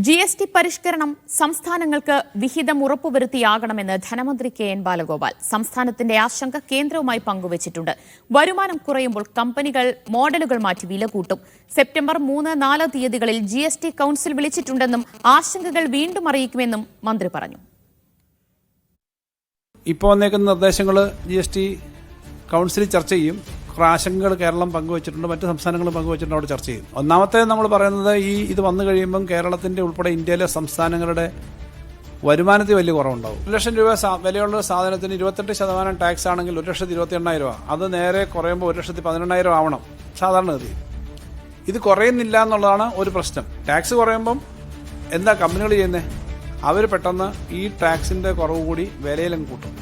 GST പരിഷ്കരണം സംസ്ഥാനങ്ങൾക്ക് വിഹിതം ഉറപ്പുവരുത്തിയാകണമെന്ന് ധനമന്ത്രി കെ.എൻ. ബാലഗോപാൽ സംസ്ഥാനത്തിന്റെ ആശങ്ക കേന്ദ്രവുമായി പങ്കുവച്ചിട്ടുണ്ട്. വരുമാനം കുറയുമ്പോൾ കമ്പനികൾ മോഡലുകൾ മാറ്റി വില കൂട്ടും. സെപ്റ്റംബർ 3-4 തീയതികളിൽ GST കൌൺസിൽ വിളിച്ചിട്ടുണ്ടെന്നും ആശങ്കകൾ വീണ്ടും അറിയിക്കുമെന്നും മന്ത്രി പറഞ്ഞു. ഇപ്പോൾ വന്നേക്കുന്ന നിർദ്ദേശങ്ങൾ GST കൌൺസിലിൽ ചർച്ച ചെയ്യും. ആശങ്കകൾ കേരളം പങ്കുവച്ചിട്ടുണ്ട്, മറ്റ് സംസ്ഥാനങ്ങളും പങ്കുവച്ചിട്ടുണ്ട്, അവിടെ ചർച്ച ചെയ്യും. ഒന്നാമത്തെ നമ്മൾ പറയുന്നത് ഇത് വന്നു കഴിയുമ്പം കേരളത്തിന്റെ ഉൾപ്പെടെ ഇന്ത്യയിലെ സംസ്ഥാനങ്ങളുടെ വരുമാനത്തിൽ വലിയ കുറവുണ്ടാവും. 1 ലക്ഷം രൂപ വിലയുള്ള സാധനത്തിന് 28% ടാക്സ് ആണെങ്കിൽ 1,28,000 രൂപ, അത് നേരെ കുറയുമ്പോൾ 1,18,000 ആവണം സാധാരണഗതി. ഇത് കുറയുന്നില്ല എന്നുള്ളതാണ് ഒരു പ്രശ്നം. ടാക്സ് കുറയുമ്പം എന്താ കമ്പനികൾ ചെയ്യുന്നത്? അവർ പെട്ടെന്ന് ഈ ടാക്സിന്റെ കുറവ് കൂടി വിലയിലും കൂട്ടും.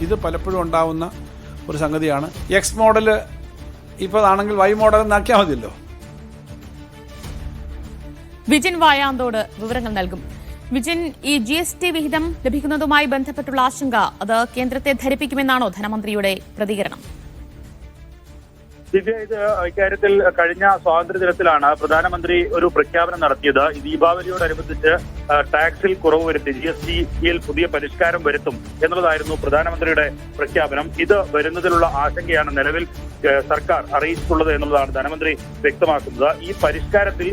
ഇത് പലപ്പോഴും ഉണ്ടാവുന്ന ഒരു സംഗതിയാണ്. X മോഡൽ ഇപ്പോൾ ആണെങ്കിൽ Y മോഡൽ എന്നാക്കിയാൽ മതിയല്ലോ. വിജിൻ വായാന്തോട് വിവരങ്ങൾ നൽകും. വിജിൻ, ഈ GST വിഹിതം ലഭിക്കുന്നതുമായി ബന്ധപ്പെട്ടുള്ള ആശങ്ക അത് കേന്ദ്രത്തെ ധരിപ്പിക്കുമെന്നാണോ ധനമന്ത്രിയുടെ പ്രതികരണം? ദിവ്യ, ഇത് ഇക്കാര്യത്തിൽ കഴിഞ്ഞ സ്വാതന്ത്ര്യദിനത്തിലാണ് പ്രധാനമന്ത്രി ഒരു പ്രഖ്യാപനം നടത്തിയത്. ദീപാവലിയോടനുബന്ധിച്ച് ടാക്സിൽ കുറവ് വരുത്തി GSTയിൽ പുതിയ പരിഷ്കാരം വരുത്തും എന്നുള്ളതായിരുന്നു പ്രധാനമന്ത്രിയുടെ പ്രഖ്യാപനം. ഇത് വരുന്നതിലുള്ള ആശങ്കയാണ് നിലവിൽ സർക്കാർ അറിയിച്ചിട്ടുള്ളത് എന്നുള്ളതാണ് ധനമന്ത്രി വ്യക്തമാക്കുന്നത്. ഈ പരിഷ്കാരത്തിൽ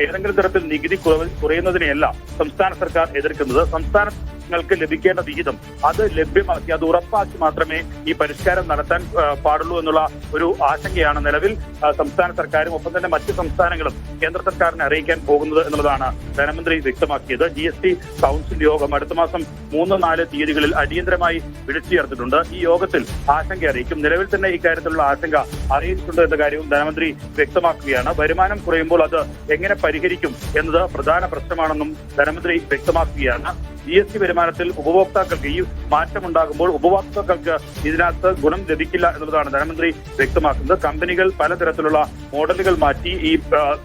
ഏതെങ്കിലും തരത്തിൽ നികുതി കുറയുന്നതിനെയല്ല സംസ്ഥാന സർക്കാർ എതിർക്കുന്നത്. സംസ്ഥാനങ്ങൾക്ക് ലഭിക്കേണ്ട വിഹിതം അത് ലഭ്യമാക്കി, അത് ഉറപ്പാക്കി മാത്രമേ ഈ പരിഷ്കാരം നടത്താൻ പാടുള്ളൂ എന്നുള്ള ഒരു ആശങ്കയാണ് നിലവിൽ സംസ്ഥാന സർക്കാരും ഒപ്പം തന്നെ മറ്റ് സംസ്ഥാനങ്ങളും കേന്ദ്ര സർക്കാരിനെ അറിയിക്കാൻ പോകുന്നത് എന്നുള്ളതാണ് ധനമന്ത്രി വ്യക്തമാക്കിയത്. GST കൌൺസിൽ യോഗം അടുത്ത മാസം 3-4 തീയതികളിൽ അടിയന്തരമായി വിളിച്ചു ചേർത്തിട്ടുണ്ട്. ഈ യോഗത്തിൽ ആശങ്ക അറിയിക്കും. നിലവിൽ തന്നെ ഇക്കാര്യത്തിലുള്ള ആശങ്ക അറിയിച്ചിട്ടുണ്ട് എന്ന കാര്യവും ധനമന്ത്രി വ്യക്തമാക്കുകയാണ്. വരുമാനം കുറയുമ്പോൾ അത് എങ്ങനെ പരിഹരിക്കും എന്നത് പ്രധാന പ്രശ്നമാണെന്നും ധനമന്ത്രി വ്യക്തമാക്കുകയാണ്. GST വരുമാനത്തിൽ ഉപഭോക്താക്കൾക്ക് ഈ മാറ്റമുണ്ടാകുമ്പോൾ ഉപഭോക്താക്കൾക്ക് ഇതിനകത്ത് ഗുണം ലഭിക്കില്ല എന്നുള്ളതാണ് ധനമന്ത്രി വ്യക്തമാക്കുന്നത്. കമ്പനികൾ പലതരത്തിലുള്ള മോഡലുകൾ മാറ്റി ഈ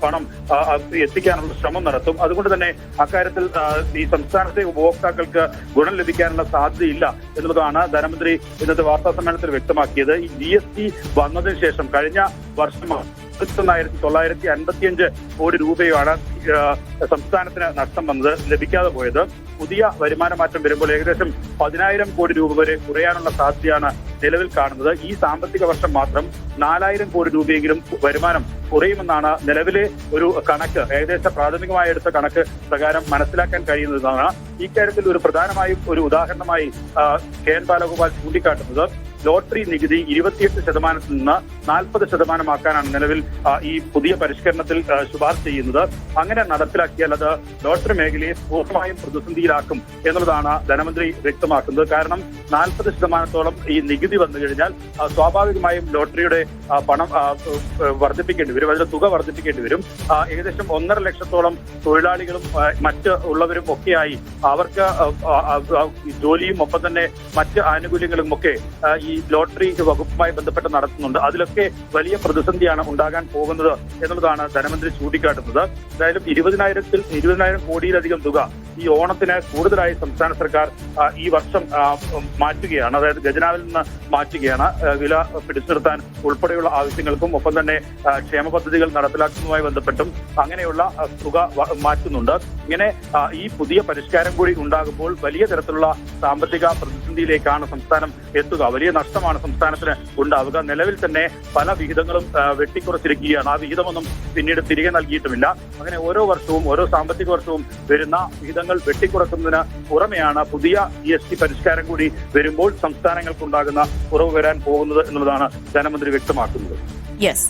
പണം എത്തിക്കാനുള്ള ശ്രമം നടത്തും. അതുകൊണ്ട് തന്നെ അക്കാര്യത്തിൽ ഈ സംസ്ഥാനത്തെ ഉപഭോക്താക്കൾക്ക് ഗുണം ലഭിക്കാനുള്ള സാധ്യതയില്ല എന്നുള്ളതാണ് ധനമന്ത്രി ഇന്നത്തെ വാർത്താ സമ്മേളനത്തിൽ വ്യക്തമാക്കിയത്. ഈ GST വന്നതിന് ശേഷം കഴിഞ്ഞ വർഷം 1955 കോടി രൂപയാണ് സംസ്ഥാനത്തിന് നഷ്ടം വന്നത്, ലഭിക്കാതെ പോയത്. പുതിയ വരുമാന മാറ്റം വരുമ്പോൾ ഏകദേശം 10,000 കോടി രൂപ വരെ കുറയാനുള്ള സാധ്യതയാണ് നിലവിൽ കാണുന്നത്. ഈ സാമ്പത്തിക വർഷം മാത്രം 4,000 കോടി രൂപയെങ്കിലും വരുമാനം കുറയുമെന്നാണ് നിലവിലെ ഒരു കണക്ക്, ഏകദേശം പ്രാഥമികമായി എടുത്ത കണക്ക് പ്രകാരം മനസ്സിലാക്കാൻ കഴിയുന്നതാണ്. ഇക്കാര്യത്തിൽ ഒരു പ്രധാനമായും ഒരു ഉദാഹരണമായി കെ.എൻ. ബാലഗോപാൽ ചൂണ്ടിക്കാട്ടുന്നത് ലോട്ടറി നികുതി 28% നിന്ന് 40% നിലവിൽ ഈ പുതിയ പരിഷ്കരണത്തിൽ ശുപാർശ ചെയ്യുന്നത്. അങ്ങനെ നടപ്പിലാക്കിയാൽ അത് ലോട്ടറി മേഖലയെ പൂർണ്ണമായും പ്രതിസന്ധിയിലാക്കും എന്നുള്ളതാണ് ധനമന്ത്രി വ്യക്തമാക്കുന്നത്. കാരണം 40% ഈ നികുതി വന്നു കഴിഞ്ഞാൽ സ്വാഭാവികമായും ലോട്ടറിയുടെ പണം വർദ്ധിപ്പിക്കേണ്ടി വരും, അതിന്റെ തുക വർദ്ധിപ്പിക്കേണ്ടി വരും. ഏകദേശം 1.5 ലക്ഷത്തോളം തൊഴിലാളികളും മറ്റ് ഉള്ളവരും ഒക്കെയായി അവർക്ക് ജോലിയും ഒപ്പം തന്നെ മറ്റ് ആനുകൂല്യങ്ങളും ഒക്കെ ഈ ലോട്ടറി വകുപ്പുമായി ബന്ധപ്പെട്ട് നടത്തുന്നുണ്ട്. അതിലൊക്കെ വലിയ പ്രതിസന്ധിയാണ് ഉണ്ടാകാൻ പോകുന്നത് എന്നുള്ളതാണ് ധനമന്ത്രി ചൂണ്ടിക്കാട്ടുന്നത്. എന്തായാലും 20,000 കോടിയിലധികം തുക ഈ ഓണത്തിന് കൂടുതലായി സംസ്ഥാന സർക്കാർ ഈ വർഷം മാറ്റുകയാണ്, അതായത് ഖജനാവിൽ നിന്ന് മാറ്റുകയാണ്. വില പിടിച്ചു നിർത്താൻ ഉൾപ്പെടെയുള്ള ആവശ്യങ്ങൾക്കും ഒപ്പം തന്നെ ക്ഷേമ പദ്ധതികൾ നടപ്പിലാക്കുന്നതുമായി ബന്ധപ്പെട്ടും അങ്ങനെയുള്ള തുക മാറ്റുന്നുണ്ട്. ഇങ്ങനെ ഈ പുതിയ പരിഷ്കാരം കൂടി ഉണ്ടാകുമ്പോൾ വലിയ തരത്തിലുള്ള സാമ്പത്തിക പ്രതിസന്ധിയിലേക്കാണ് സംസ്ഥാനം എത്തുക. വലിയ നഷ്ടമാണ് സംസ്ഥാനത്തിന് ഉണ്ടാവുക. നിലവിൽ തന്നെ പല വിഹിതങ്ങളും വെട്ടിക്കുറച്ചിരിക്കുകയാണ്. ആ വിഹിതമൊന്നും പിന്നീട് തിരികെ നൽകിയിട്ടുമില്ല. അങ്ങനെ ഓരോ വർഷവും ഓരോ സാമ്പത്തിക വർഷവും വരുന്ന വിഹിതങ്ങൾ വെട്ടിക്കുറക്കുന്നതിന് പുറമെയാണ് പുതിയ GST പരിഷ്കാരം കൂടി വരുമ്പോൾ സംസ്ഥാനങ്ങൾക്കുണ്ടാകുന്ന കുറവ് വരാൻ പോകുന്നത് എന്നുള്ളതാണ് ധനമന്ത്രി വ്യക്തമാക്കുന്നത്. യെസ്.